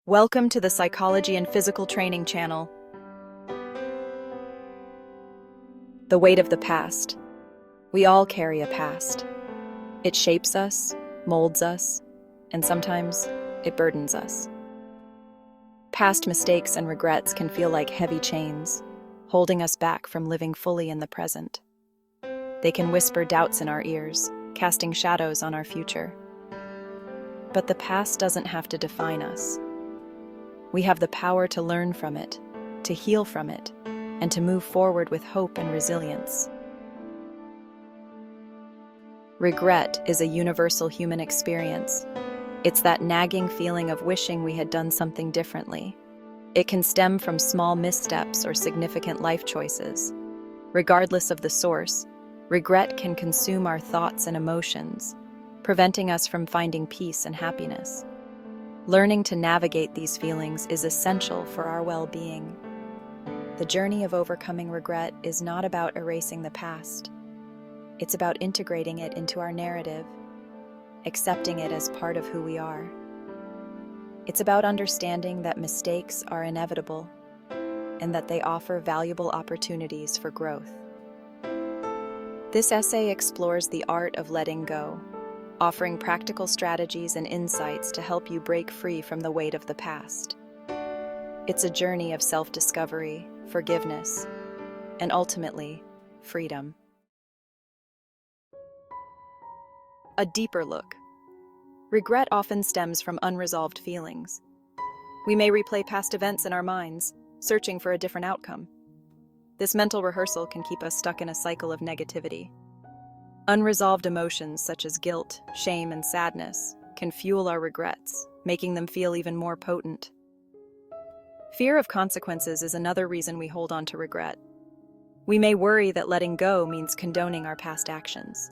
Welcome to the Psychology and Physical Training channel. The weight of the past. We all carry a past. It shapes us, molds us, and sometimes it burdens us. Past mistakes and regrets can feel like heavy chains, holding us back from living fully in the present. They can whisper doubts in our ears, casting shadows on our future. But the past doesn't have to define us. We have the power to learn from it, to heal from it, and to move forward with hope and resilience. Regret is a universal human experience. It's that nagging feeling of wishing we had done something differently. It can stem from small missteps or significant life choices. Regardless of the source, regret can consume our thoughts and emotions, preventing us from finding peace and happiness. Learning to navigate these feelings is essential for our well-being. The journey of overcoming regret is not about erasing the past. It's about integrating it into our narrative, accepting it as part of who we are. It's about understanding that mistakes are inevitable and that they offer valuable opportunities for growth. This essay explores the art of letting go, offering practical strategies and insights to help you break free from the weight of the past. It's a journey of self-discovery, forgiveness, and ultimately, freedom. A deeper look. Regret often stems from unresolved feelings. We may replay past events in our minds, searching for a different outcome. This mental rehearsal can keep us stuck in a cycle of negativity. Unresolved emotions such as guilt, shame, and sadness can fuel our regrets, making them feel even more potent. Fear of consequences is another reason we hold on to regret. We may worry that letting go means condoning our past actions.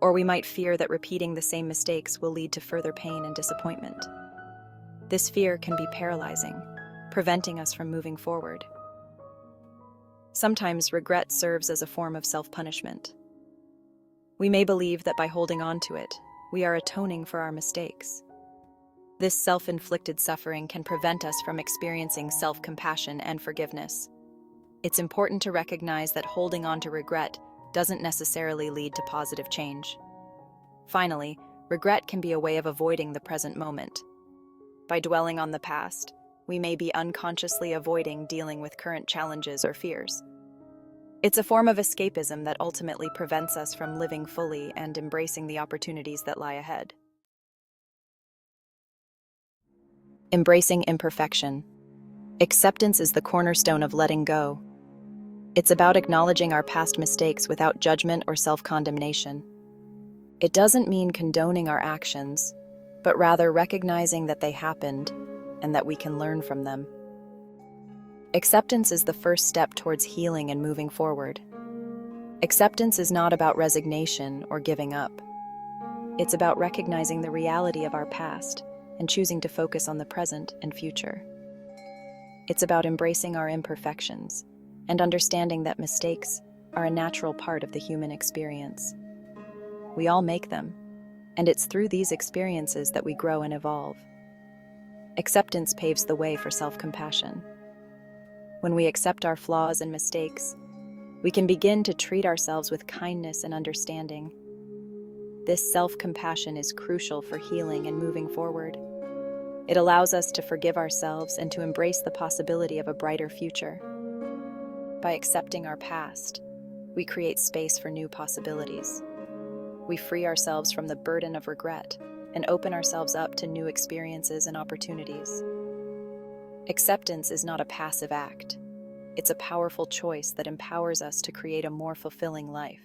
Or we might fear that repeating the same mistakes will lead to further pain and disappointment. This fear can be paralyzing, preventing us from moving forward. Sometimes regret serves as a form of self-punishment. We may believe that by holding on to it, we are atoning for our mistakes. This self-inflicted suffering can prevent us from experiencing self-compassion and forgiveness. It's important to recognize that holding on to regret doesn't necessarily lead to positive change. Finally, regret can be a way of avoiding the present moment. By dwelling on the past, we may be unconsciously avoiding dealing with current challenges or fears. It's a form of escapism that ultimately prevents us from living fully and embracing the opportunities that lie ahead. Embracing imperfection. Acceptance is the cornerstone of letting go. It's about acknowledging our past mistakes without judgment or self-condemnation. It doesn't mean condoning our actions, but rather recognizing that they happened and that we can learn from them. Acceptance is the first step towards healing and moving forward. Acceptance is not about resignation or giving up. It's about recognizing the reality of our past and choosing to focus on the present and future. It's about embracing our imperfections and understanding that mistakes are a natural part of the human experience. We all make them, and it's through these experiences that we grow and evolve. Acceptance paves the way for self-compassion. When we accept our flaws and mistakes, we can begin to treat ourselves with kindness and understanding. This self-compassion is crucial for healing and moving forward. It allows us to forgive ourselves and to embrace the possibility of a brighter future. By accepting our past, we create space for new possibilities. We free ourselves from the burden of regret and open ourselves up to new experiences and opportunities. Acceptance is not a passive act. It's a powerful choice that empowers us to create a more fulfilling life.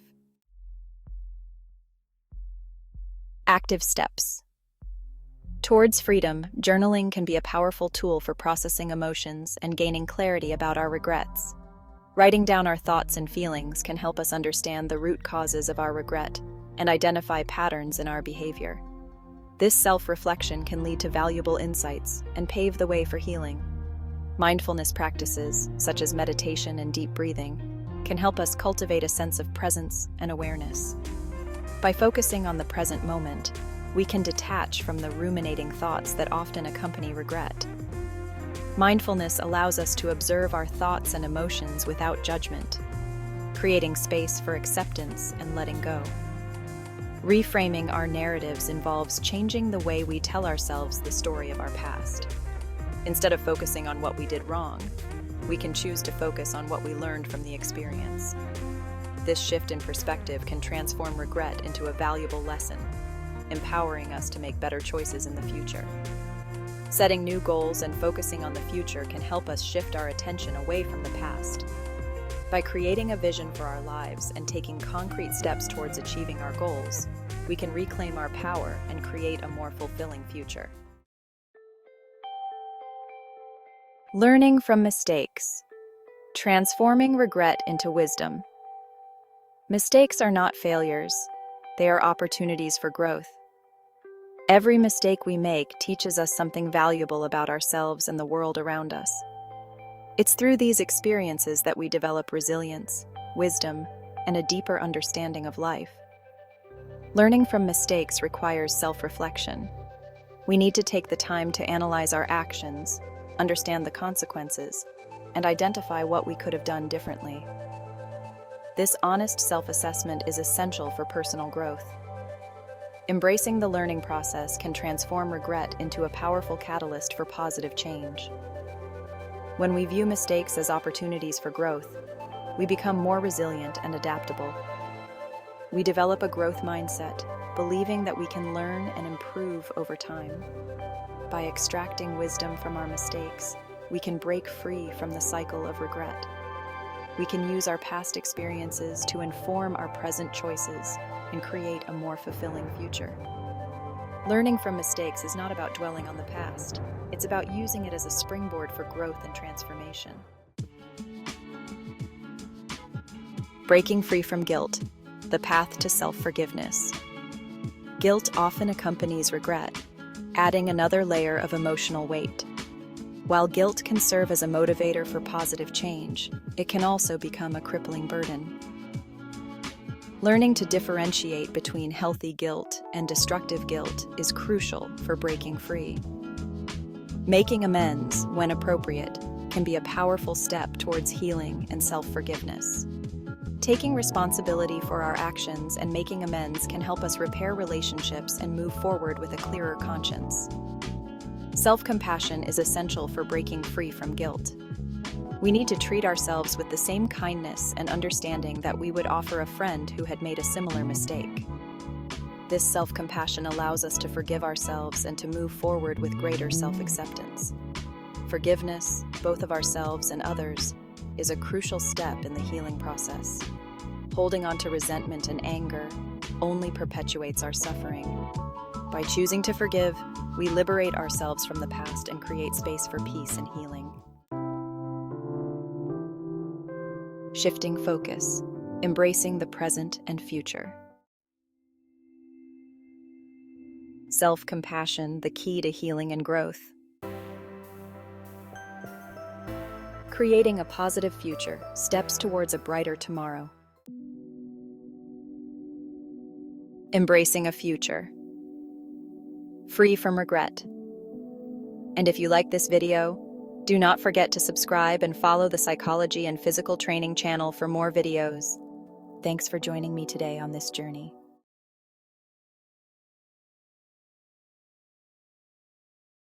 Active steps. Towards freedom, journaling can be a powerful tool for processing emotions and gaining clarity about our regrets. Writing down our thoughts and feelings can help us understand the root causes of our regret and identify patterns in our behavior. This self-reflection can lead to valuable insights and pave the way for healing. Mindfulness practices, such as meditation and deep breathing, can help us cultivate a sense of presence and awareness. By focusing on the present moment, we can detach from the ruminating thoughts that often accompany regret. Mindfulness allows us to observe our thoughts and emotions without judgment, creating space for acceptance and letting go. Reframing our narratives involves changing the way we tell ourselves the story of our past. Instead of focusing on what we did wrong, we can choose to focus on what we learned from the experience. This shift in perspective can transform regret into a valuable lesson, empowering us to make better choices in the future. Setting new goals and focusing on the future can help us shift our attention away from the past. By creating a vision for our lives and taking concrete steps towards achieving our goals, we can reclaim our power and create a more fulfilling future. Learning from mistakes. Transforming regret into wisdom. Mistakes are not failures. They are opportunities for growth. Every mistake we make teaches us something valuable about ourselves and the world around us. It's through these experiences that we develop resilience, wisdom, and a deeper understanding of life. Learning from mistakes requires self-reflection. We need to take the time to analyze our actions, understand the consequences, and identify what we could have done differently. This honest self-assessment is essential for personal growth. Embracing the learning process can transform regret into a powerful catalyst for positive change. When we view mistakes as opportunities for growth, we become more resilient and adaptable. We develop a growth mindset, believing that we can learn and improve over time. By extracting wisdom from our mistakes, we can break free from the cycle of regret. We can use our past experiences to inform our present choices and create a more fulfilling future. Learning from mistakes is not about dwelling on the past. It's about using it as a springboard for growth and transformation. Breaking free from guilt, the path to self-forgiveness. Guilt often accompanies regret, adding another layer of emotional weight. While guilt can serve as a motivator for positive change, it can also become a crippling burden. Learning to differentiate between healthy guilt and destructive guilt is crucial for breaking free. Making amends, when appropriate, can be a powerful step towards healing and self-forgiveness. Taking responsibility for our actions and making amends can help us repair relationships and move forward with a clearer conscience. Self-compassion is essential for breaking free from guilt. We need to treat ourselves with the same kindness and understanding that we would offer a friend who had made a similar mistake. This self-compassion allows us to forgive ourselves and to move forward with greater self-acceptance. Forgiveness, both of ourselves and others, is a crucial step in the healing process. Holding on to resentment and anger only perpetuates our suffering. By choosing to forgive, we liberate ourselves from the past and create space for peace and healing. Shifting focus, embracing the present and future. Self-compassion, the key to healing and growth. Creating a positive future, steps towards a brighter tomorrow. Embracing a future, free from regret. And if you like this video, do not forget to subscribe and follow the Psychology and Physical Training channel for more videos. Thanks for joining me today on this journey.